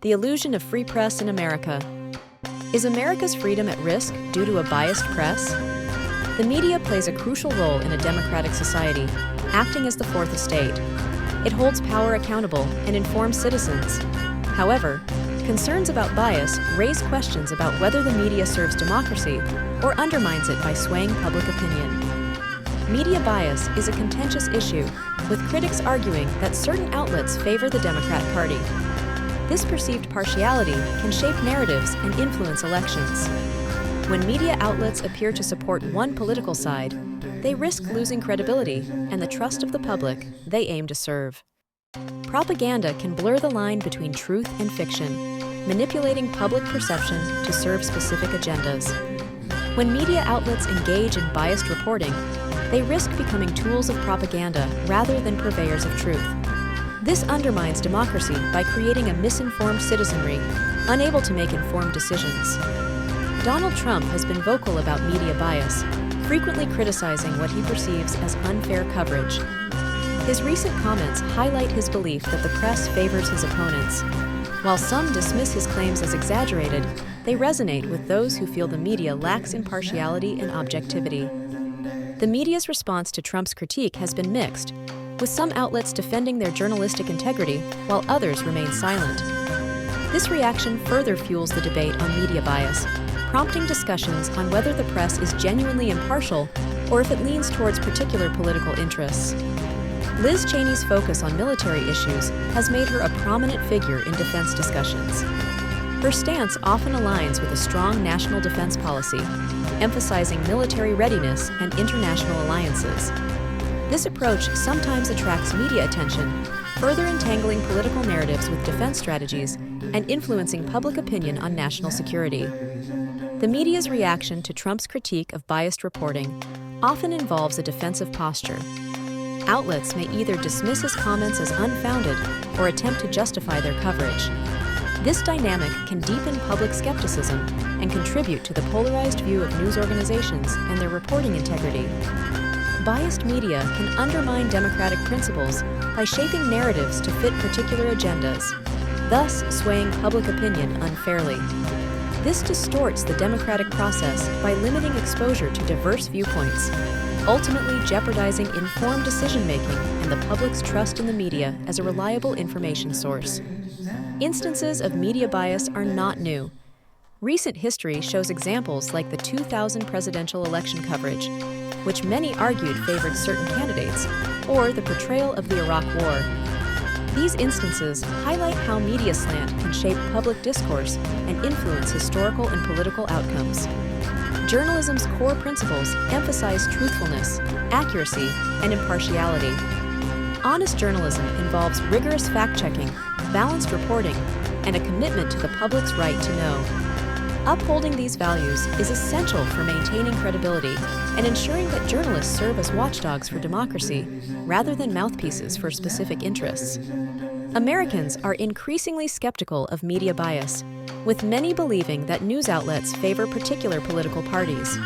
The illusion of free press in America. Is America's freedom at risk due to a biased press? The media plays a crucial role in a democratic society, acting as the fourth estate. It holds power accountable and informs citizens. However, concerns about bias raise questions about whether the media serves democracy or undermines it by swaying public opinion. Media bias is a contentious issue, with critics arguing that certain outlets favor the Democrat Party. This perceived partiality can shape narratives and influence elections. When media outlets appear to support one political side, they risk losing credibility and the trust of the public they aim to serve. Propaganda can blur the line between truth and fiction, manipulating public perception to serve specific agendas. When media outlets engage in biased reporting, they risk becoming tools of propaganda rather than purveyors of truth. This undermines democracy by creating a misinformed citizenry, unable to make informed decisions. Donald Trump has been vocal about media bias, frequently criticizing what he perceives as unfair coverage. His recent comments highlight his belief that the press favors his opponents. While some dismiss his claims as exaggerated, they resonate with those who feel the media lacks impartiality and objectivity. The media's response to Trump's critique has been mixed, with some outlets defending their journalistic integrity while others remain silent. This reaction further fuels the debate on media bias, prompting discussions on whether the press is genuinely impartial or if it leans towards particular political interests. Liz Cheney's focus on military issues has made her a prominent figure in defense discussions. Her stance often aligns with a strong national defense policy, emphasizing military readiness and international alliances. This approach sometimes attracts media attention, further entangling political narratives with defense strategies and influencing public opinion on national security. The media's reaction to Trump's critique of biased reporting often involves a defensive posture. Outlets may either dismiss his comments as unfounded or attempt to justify their coverage. This dynamic can deepen public skepticism and contribute to the polarized view of news organizations and their reporting integrity. Biased media can undermine democratic principles by shaping narratives to fit particular agendas, thus swaying public opinion unfairly. This distorts the democratic process by limiting exposure to diverse viewpoints, ultimately jeopardizing informed decision-making and the public's trust in the media as a reliable information source. Instances of media bias are not new. Recent history shows examples like the 2000 presidential election coverage, which many argued favored certain candidates, or the portrayal of the Iraq War. These instances highlight how media slant can shape public discourse and influence historical and political outcomes. Journalism's core principles emphasize truthfulness, accuracy, and impartiality. Honest journalism involves rigorous fact-checking, balanced reporting, and a commitment to the public's right to know. Upholding these values is essential for maintaining credibility and ensuring that journalists serve as watchdogs for democracy rather than mouthpieces for specific interests. Americans are increasingly skeptical of media bias, with many believing that news outlets favor particular political parties.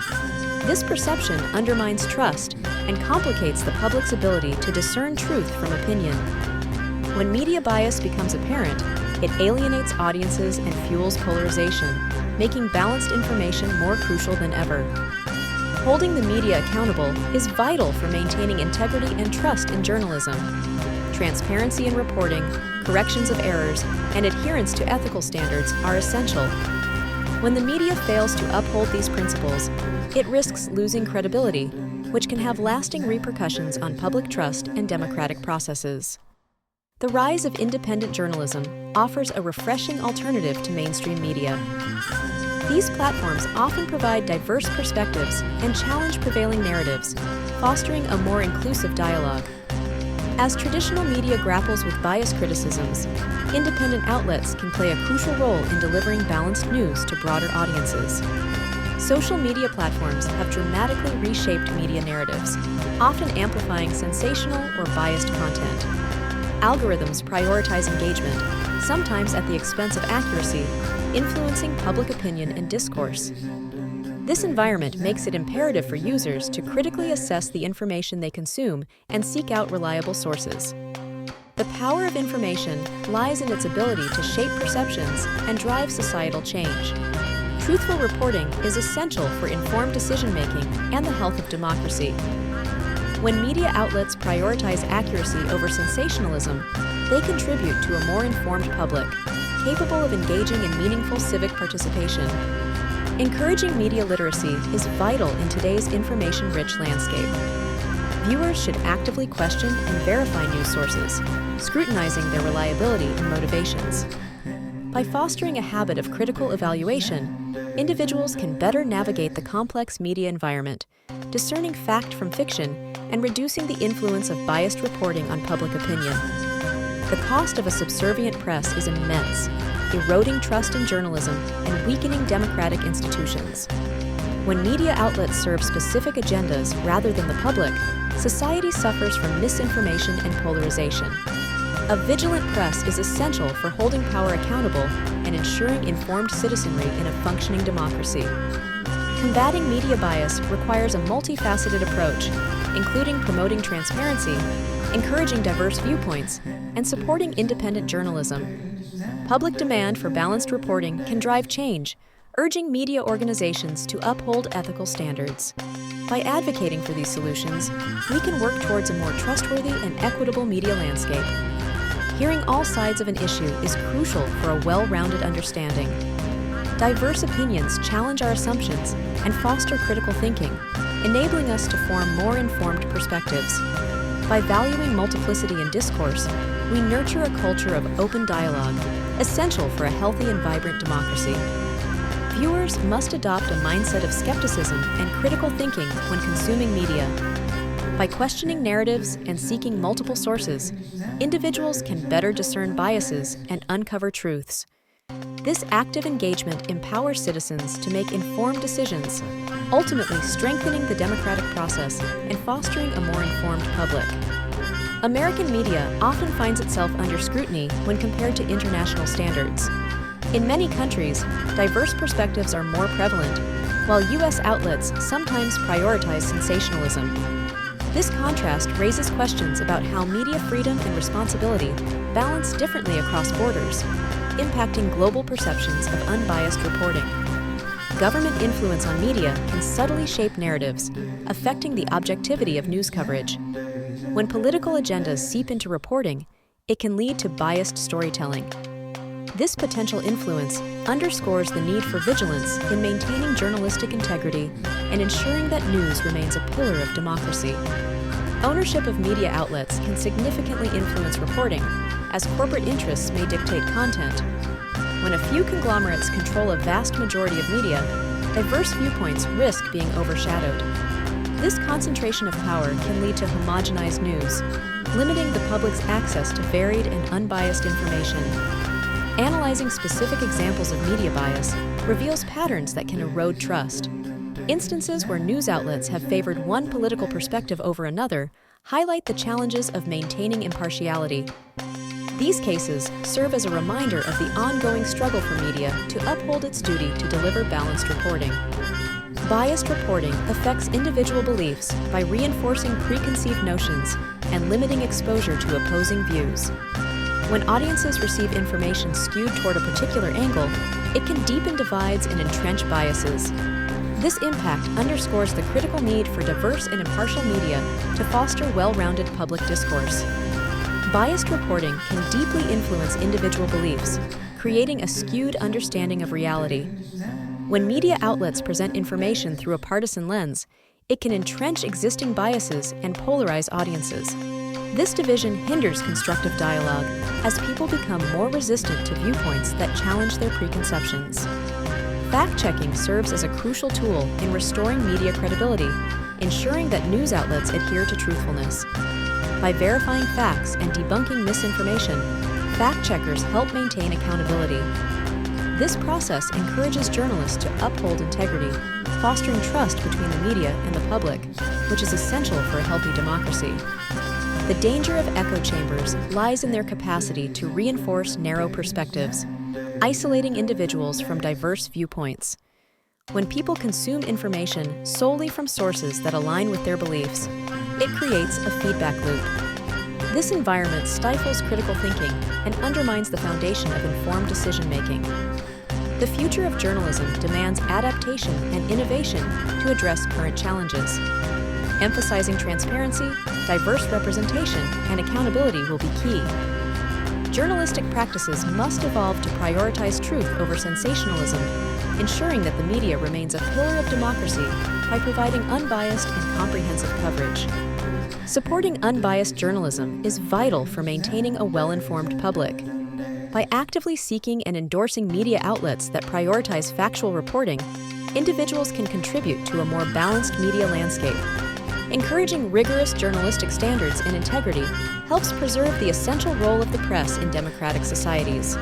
This perception undermines trust and complicates the public's ability to discern truth from opinion. When media bias becomes apparent, it alienates audiences and fuels polarization, making balanced information more crucial than ever. Holding the media accountable is vital for maintaining integrity and trust in journalism. Transparency in reporting, corrections of errors, and adherence to ethical standards are essential. When the media fails to uphold these principles, it risks losing credibility, which can have lasting repercussions on public trust and democratic processes. The rise of independent journalism offers a refreshing alternative to mainstream media. These platforms often provide diverse perspectives and challenge prevailing narratives, fostering a more inclusive dialogue. As traditional media grapples with bias criticisms, independent outlets can play a crucial role in delivering balanced news to broader audiences. Social media platforms have dramatically reshaped media narratives, often amplifying sensational or biased content. Algorithms prioritize engagement, sometimes at the expense of accuracy, influencing public opinion and discourse. This environment makes it imperative for users to critically assess the information they consume and seek out reliable sources. The power of information lies in its ability to shape perceptions and drive societal change. Truthful reporting is essential for informed decision-making and the health of democracy. When media outlets prioritize accuracy over sensationalism, they contribute to a more informed public, capable of engaging in meaningful civic participation. Encouraging media literacy is vital in today's information-rich landscape. Viewers should actively question and verify news sources, scrutinizing their reliability and motivations. By fostering a habit of critical evaluation, individuals can better navigate the complex media environment, discerning fact from fiction and reducing the influence of biased reporting on public opinion. The cost of a subservient press is immense, eroding trust in journalism and weakening democratic institutions. When media outlets serve specific agendas rather than the public, society suffers from misinformation and polarization. A vigilant press is essential for holding power accountable and ensuring informed citizenry in a functioning democracy. Combating media bias requires a multifaceted approach, including promoting transparency, encouraging diverse viewpoints, and supporting independent journalism. Public demand for balanced reporting can drive change, urging media organizations to uphold ethical standards. By advocating for these solutions, we can work towards a more trustworthy and equitable media landscape. Hearing all sides of an issue is crucial for a well-rounded understanding. Diverse opinions challenge our assumptions and foster critical thinking, enabling us to form more informed perspectives. By valuing multiplicity in discourse, we nurture a culture of open dialogue, essential for a healthy and vibrant democracy. Viewers must adopt a mindset of skepticism and critical thinking when consuming media. By questioning narratives and seeking multiple sources, individuals can better discern biases and uncover truths. This active engagement empowers citizens to make informed decisions, ultimately strengthening the democratic process and fostering a more informed public. American media often finds itself under scrutiny when compared to international standards. In many countries, diverse perspectives are more prevalent, while U.S. outlets sometimes prioritize sensationalism. This contrast raises questions about how media freedom and responsibility balance differently across borders, impacting global perceptions of unbiased reporting. Government influence on media can subtly shape narratives, affecting the objectivity of news coverage. When political agendas seep into reporting, it can lead to biased storytelling. This potential influence underscores the need for vigilance in maintaining journalistic integrity and ensuring that news remains a pillar of democracy. Ownership of media outlets can significantly influence reporting, as corporate interests may dictate content. When a few conglomerates control a vast majority of media, diverse viewpoints risk being overshadowed. This concentration of power can lead to homogenized news, limiting the public's access to varied and unbiased information. Analyzing specific examples of media bias reveals patterns that can erode trust. Instances where news outlets have favored one political perspective over another highlight the challenges of maintaining impartiality. These cases serve as a reminder of the ongoing struggle for media to uphold its duty to deliver balanced reporting. Biased reporting affects individual beliefs by reinforcing preconceived notions and limiting exposure to opposing views. When audiences receive information skewed toward a particular angle, it can deepen divides and entrench biases. This impact underscores the critical need for diverse and impartial media to foster well-rounded public discourse. Biased reporting can deeply influence individual beliefs, creating a skewed understanding of reality. When media outlets present information through a partisan lens, it can entrench existing biases and polarize audiences. This division hinders constructive dialogue as people become more resistant to viewpoints that challenge their preconceptions. Fact-checking serves as a crucial tool in restoring media credibility, ensuring that news outlets adhere to truthfulness. By verifying facts and debunking misinformation, fact-checkers help maintain accountability. This process encourages journalists to uphold integrity, fostering trust between the media and the public, which is essential for a healthy democracy. The danger of echo chambers lies in their capacity to reinforce narrow perspectives, isolating individuals from diverse viewpoints. When people consume information solely from sources that align with their beliefs, it creates a feedback loop. This environment stifles critical thinking and undermines the foundation of informed decision-making. The future of journalism demands adaptation and innovation to address current challenges. Emphasizing transparency, diverse representation, and accountability will be key. Journalistic practices must evolve to prioritize truth over sensationalism, ensuring that the media remains a pillar of democracy by providing unbiased and comprehensive coverage. Supporting unbiased journalism is vital for maintaining a well-informed public. By actively seeking and endorsing media outlets that prioritize factual reporting, individuals can contribute to a more balanced media landscape. Encouraging rigorous journalistic standards and integrity helps preserve the essential role of the press in democratic societies.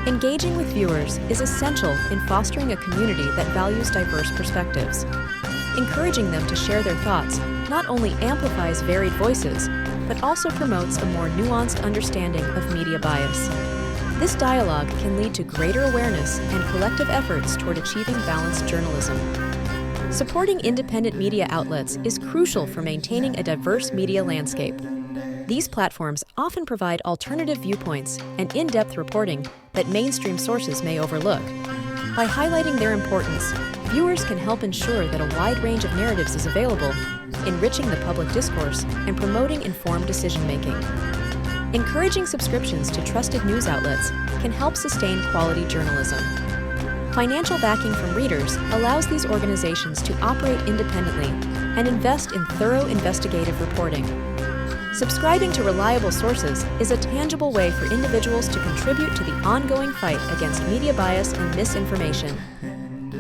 Engaging with viewers is essential in fostering a community that values diverse perspectives. Encouraging them to share their thoughts not only amplifies varied voices, but also promotes a more nuanced understanding of media bias. This dialogue can lead to greater awareness and collective efforts toward achieving balanced journalism. Supporting independent media outlets is crucial for maintaining a diverse media landscape. These platforms often provide alternative viewpoints and in-depth reporting that mainstream sources may overlook. By highlighting their importance, viewers can help ensure that a wide range of narratives is available, enriching the public discourse and promoting informed decision-making. Encouraging subscriptions to trusted news outlets can help sustain quality journalism. Financial backing from readers allows these organizations to operate independently and invest in thorough investigative reporting. Subscribing to reliable sources is a tangible way for individuals to contribute to the ongoing fight against media bias and misinformation.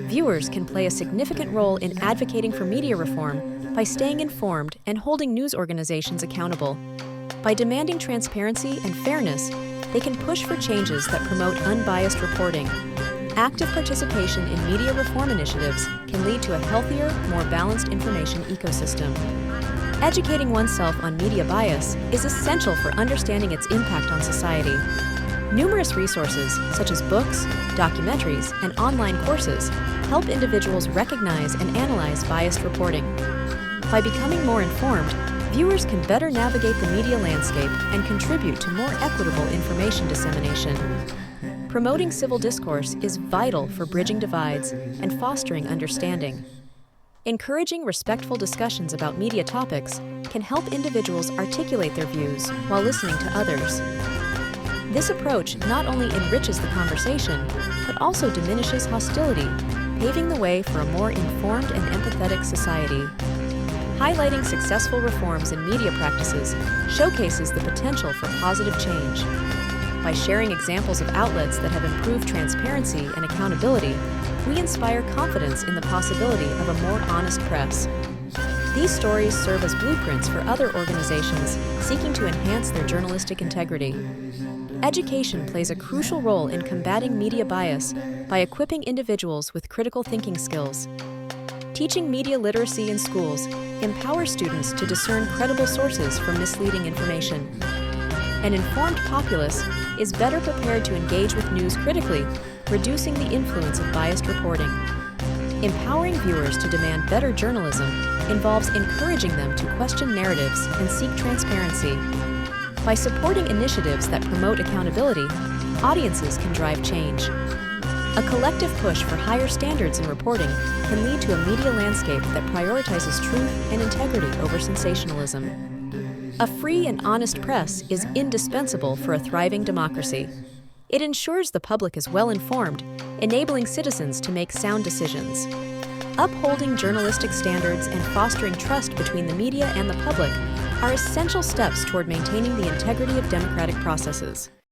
Viewers can play a significant role in advocating for media reform by staying informed and holding news organizations accountable. By demanding transparency and fairness, they can push for changes that promote unbiased reporting. Active participation in media reform initiatives can lead to a healthier, more balanced information ecosystem. Educating oneself on media bias is essential for understanding its impact on society. Numerous resources, such as books, documentaries, and online courses, help individuals recognize and analyze biased reporting. By becoming more informed, viewers can better navigate the media landscape and contribute to more equitable information dissemination. Promoting civil discourse is vital for bridging divides and fostering understanding. Encouraging respectful discussions about media topics can help individuals articulate their views while listening to others. This approach not only enriches the conversation, but also diminishes hostility, paving the way for a more informed and empathetic society. Highlighting successful reforms in media practices showcases the potential for positive change. By sharing examples of outlets that have improved transparency and accountability, we inspire confidence in the possibility of a more honest press. These stories serve as blueprints for other organizations seeking to enhance their journalistic integrity. Education plays a crucial role in combating media bias by equipping individuals with critical thinking skills. Teaching media literacy in schools empowers students to discern credible sources from misleading information. An informed populace is better prepared to engage with news critically, reducing the influence of biased reporting. Empowering viewers to demand better journalism involves encouraging them to question narratives and seek transparency. By supporting initiatives that promote accountability, audiences can drive change. A collective push for higher standards in reporting can lead to a media landscape that prioritizes truth and integrity over sensationalism. A free and honest press is indispensable for a thriving democracy. It ensures the public is well informed, enabling citizens to make sound decisions. Upholding journalistic standards and fostering trust between the media and the public are essential steps toward maintaining the integrity of democratic processes.